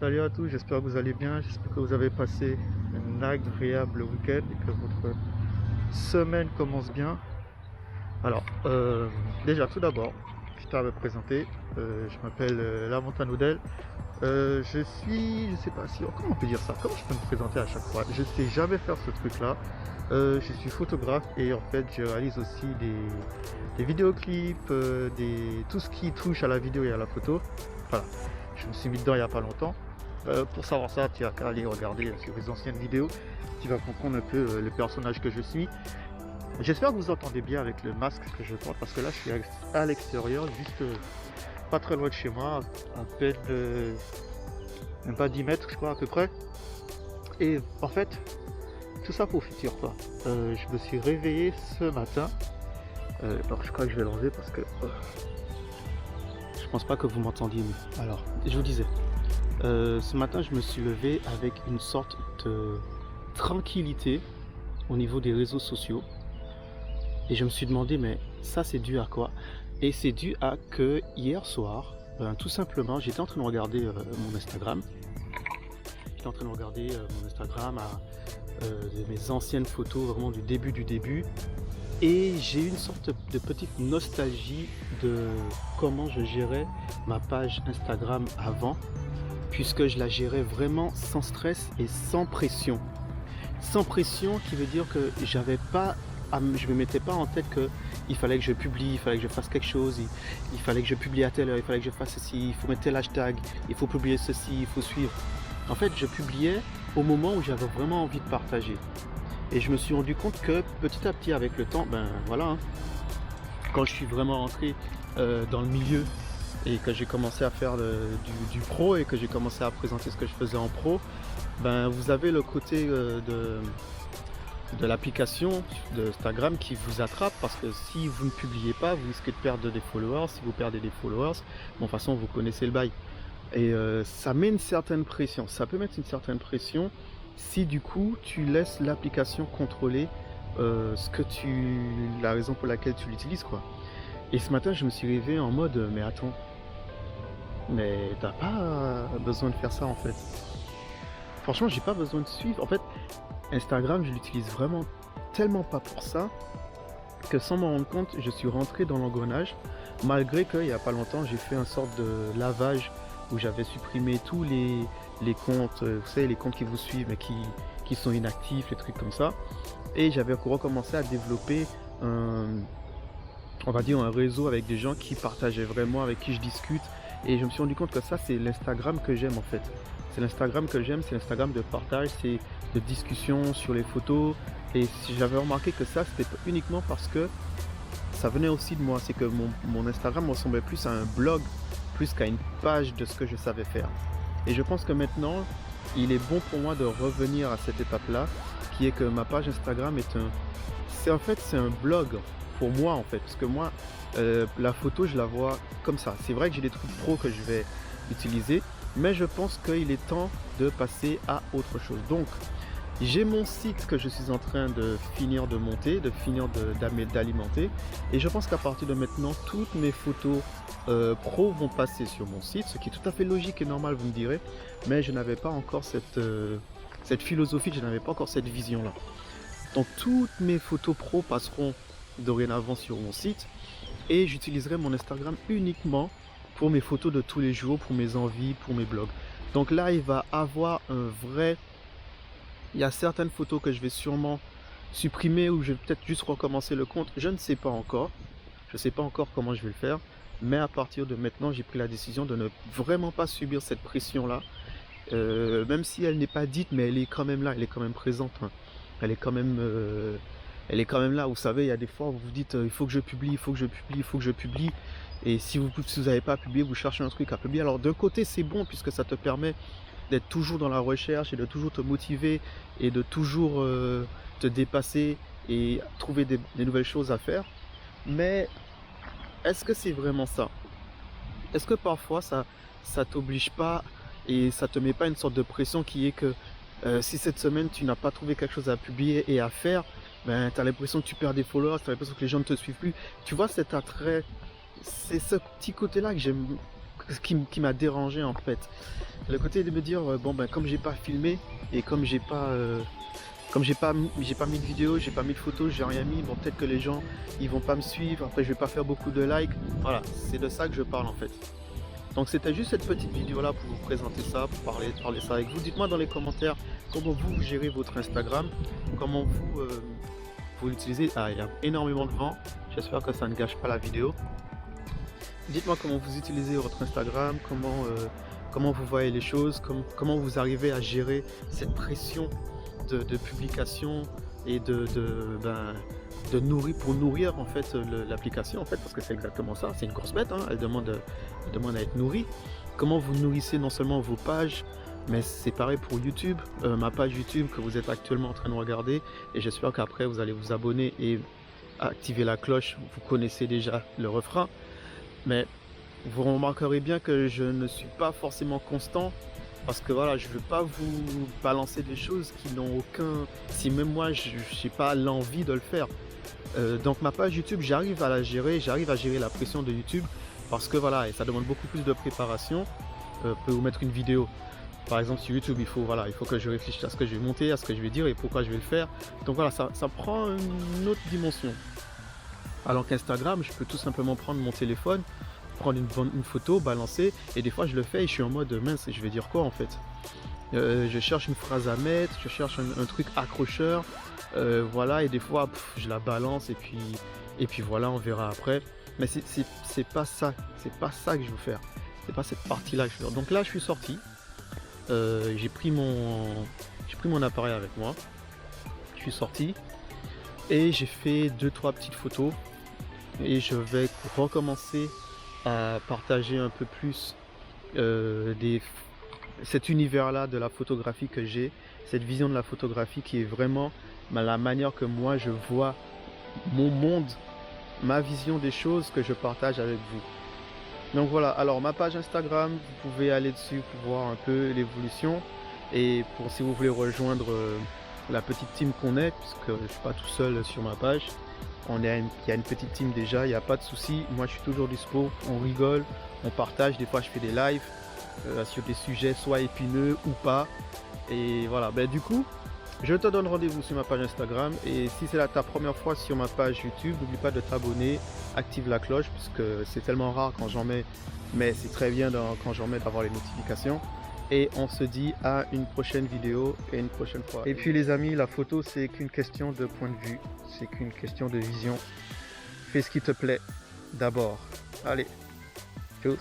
Salut à tous, j'espère que vous allez bien, j'espère que vous avez passé un agréable week-end et que votre semaine commence bien. Alors, déjà tout d'abord, je tiens à me présenter, je m'appelle Lamontagne Odel. Je sais pas si, comment on peut dire ça, comment je peux me présenter à chaque fois? Je sais jamais faire ce truc-là. Je suis photographe et en fait je réalise aussi des vidéoclips, tout ce qui touche à la vidéo et à la photo. Voilà, je me suis mis dedans il n'y a pas longtemps. Pour savoir ça, tu as qu'à aller regarder sur les anciennes vidéos. Tu vas comprendre un peu le personnage que je suis. J'espère que vous entendez bien avec le masque que je porte parce que là je suis à l'extérieur, juste pas très loin de chez moi, à peine même pas 10 mètres je crois à peu près. Et en fait, tout ça pour figure-toi, je me suis réveillé ce matin. Alors je crois que je vais l'enlever parce que je pense pas que vous m'entendiez mieux. Alors, je vous disais, ce matin je me suis levé avec une sorte de tranquillité au niveau des réseaux sociaux. Et je me suis demandé, mais ça c'est dû à quoi? Et c'est dû à que hier soir, tout simplement, j'étais en train de regarder mon Instagram. J'étais en train de regarder mon Instagram de mes anciennes photos, vraiment du début. Et j'ai eu une sorte de petite nostalgie de comment je gérais ma page Instagram avant, puisque je la gérais vraiment sans stress et sans pression. Sans pression qui veut dire que je me mettais pas en tête que il fallait que je publie, il fallait que je fasse quelque chose, il fallait que je publie à telle heure, il fallait que je fasse ceci, il faut mettre tel hashtag, il faut publier ceci, il faut suivre. En fait, je publiais au moment où j'avais vraiment envie de partager. Et je me suis rendu compte que petit à petit avec le temps, ben voilà, hein, quand je suis vraiment rentré dans le milieu et que j'ai commencé à faire du pro et que j'ai commencé à présenter ce que je faisais en pro, ben vous avez le côté de l'application de Instagram qui vous attrape parce que si vous ne publiez pas, vous risquez de perdre des followers. Si vous perdez des followers, bon, de toute façon vous connaissez le bail. Et ça met une certaine pression, ça peut mettre une certaine pression si du coup tu laisses l'application contrôler la raison pour laquelle tu l'utilises quoi. Et ce matin je me suis réveillé en mode mais attends, mais t'as pas besoin de faire ça en fait. Franchement j'ai pas besoin de suivre. En fait Instagram je l'utilise vraiment tellement pas pour ça que sans m'en rendre compte je suis rentré dans l'engrenage, malgré qu'il y a pas longtemps j'ai fait une sorte de lavage où j'avais supprimé tous les comptes, vous savez, les comptes qui vous suivent mais qui sont inactifs, les trucs comme ça. Et j'avais recommencé à développer on va dire un réseau avec des gens qui partageaient vraiment, avec qui je discute. Et je me suis rendu compte que ça, c'est l'Instagram que j'aime en fait. C'est l'Instagram que j'aime, c'est l'Instagram de partage, c'est de discussion sur les photos. Et j'avais remarqué que ça, c'était uniquement parce que ça venait aussi de moi. C'est que mon Instagram ressemblait plus à un blog, plus qu'à une page de ce que je savais faire. Et je pense que maintenant, il est bon pour moi de revenir à cette étape-là, qui est que ma page Instagram c'est un blog pour moi en fait, parce que moi, la photo, je la vois comme ça. C'est vrai que j'ai des trucs pro que je vais utiliser, mais je pense qu'il est temps de passer à autre chose. Donc, j'ai mon site que je suis en train de finir de monter, d'alimenter, et je pense qu'à partir de maintenant, toutes mes photos pro vont passer sur mon site, ce qui est tout à fait logique et normal, vous me direz, mais je n'avais pas encore cette philosophie, je n'avais pas encore cette vision-là. Donc toutes mes photos pro passeront dorénavant sur mon site, et j'utiliserai mon Instagram uniquement pour mes photos de tous les jours, pour mes envies, pour mes blogs. Donc là, il va avoir il y a certaines photos que je vais sûrement supprimer ou je vais peut-être juste recommencer le compte. Je ne sais pas encore. Je ne sais pas encore comment je vais le faire. Mais à partir de maintenant, j'ai pris la décision de ne vraiment pas subir cette pression-là. Même si elle n'est pas dite, mais elle est quand même là. Elle est quand même présente. Hein. Elle est quand même là. Vous savez, il y a des fois où vous vous dites il faut que je publie, il faut que je publie, il faut que je publie. Et si vous n'avez pas publié, vous cherchez un truc à publier. Alors d'un côté, c'est bon puisque ça te permet d'être toujours dans la recherche et de toujours te motiver et de toujours te dépasser et trouver des nouvelles choses à faire. Mais est-ce que c'est vraiment ça? Est-ce que parfois ça t'oblige pas et ça te met pas une sorte de pression qui est que si cette semaine tu n'as pas trouvé quelque chose à publier et à faire, ben tu as l'impression que tu perds des followers, tu as l'impression que les gens ne te suivent plus. Tu vois cet attrait, c'est ce petit côté-là qui m'a dérangé en fait. Le côté de me dire, bon ben comme j'ai pas filmé et comme j'ai pas mis de vidéo, j'ai pas mis de photos, j'ai rien mis, bon peut-être que les gens ils vont pas me suivre, après je vais pas faire beaucoup de likes. Voilà, c'est de ça que je parle en fait. Donc c'était juste cette petite vidéo là pour vous présenter ça, pour parler ça avec vous. Dites-moi dans les commentaires comment vous gérez votre Instagram, comment vous l'utilisez. Ah, il y a énormément de vent, j'espère que ça ne gâche pas la vidéo. Dites-moi comment vous utilisez votre Instagram, comment vous voyez les choses, comment vous arrivez à gérer cette pression de publication et de nourrir en fait l'application en fait, parce que c'est exactement ça, c'est une grosse bête, hein, elle demande à être nourrie. Comment vous nourrissez non seulement vos pages, mais c'est pareil pour YouTube, ma page YouTube que vous êtes actuellement en train de regarder, et j'espère qu'après vous allez vous abonner et activer la cloche. Vous connaissez déjà le refrain, mais vous remarquerez bien que je ne suis pas forcément constant, parce que voilà, je ne veux pas vous balancer des choses qui n'ont aucun... Si même moi, je n'ai pas l'envie de le faire. Donc ma page YouTube, j'arrive à la gérer, j'arrive à gérer la pression de YouTube, parce que voilà, et ça demande beaucoup plus de préparation. Je peux vous mettre une vidéo. Par exemple sur YouTube, il faut que je réfléchisse à ce que je vais monter, à ce que je vais dire et pourquoi je vais le faire. Donc voilà, ça prend une autre dimension. Alors qu'Instagram, je peux tout simplement prendre mon téléphone, prendre une photo, balancer, et des fois je le fais et je suis en mode mince, je vais dire quoi en fait. Je cherche une phrase à mettre, je cherche un truc accrocheur, voilà, et des fois je la balance et puis voilà, on verra après. Mais c'est pas ça que je veux faire, c'est pas cette partie là que je veux faire. Donc là je suis sorti, j'ai pris mon appareil avec moi, je suis sorti et j'ai fait 2-3 petites photos et je vais recommencer à partager un peu plus cet univers là de la photographie que j'ai, cette vision de la photographie qui est vraiment la manière que moi je vois mon monde, ma vision des choses que je partage avec vous. Donc voilà, alors ma page Instagram, vous pouvez aller dessus pour voir un peu l'évolution, et pour si vous voulez rejoindre la petite team qu'on est, puisque je ne suis pas tout seul sur ma page. Il y a une petite team déjà, il n'y a pas de souci. Moi je suis toujours dispo, on rigole, on partage. Des fois je fais des lives sur des sujets soit épineux ou pas. Et voilà, du coup, je te donne rendez-vous sur ma page Instagram. Et si c'est ta première fois sur ma page YouTube, n'oublie pas de t'abonner, active la cloche, puisque c'est tellement rare quand j'en mets, mais c'est très bien quand j'en mets d'avoir les notifications. Et on se dit à une prochaine vidéo et une prochaine fois. Et puis les amis, la photo c'est qu'une question de point de vue, c'est qu'une question de vision. Fais ce qui te plaît d'abord. Allez, tchuss.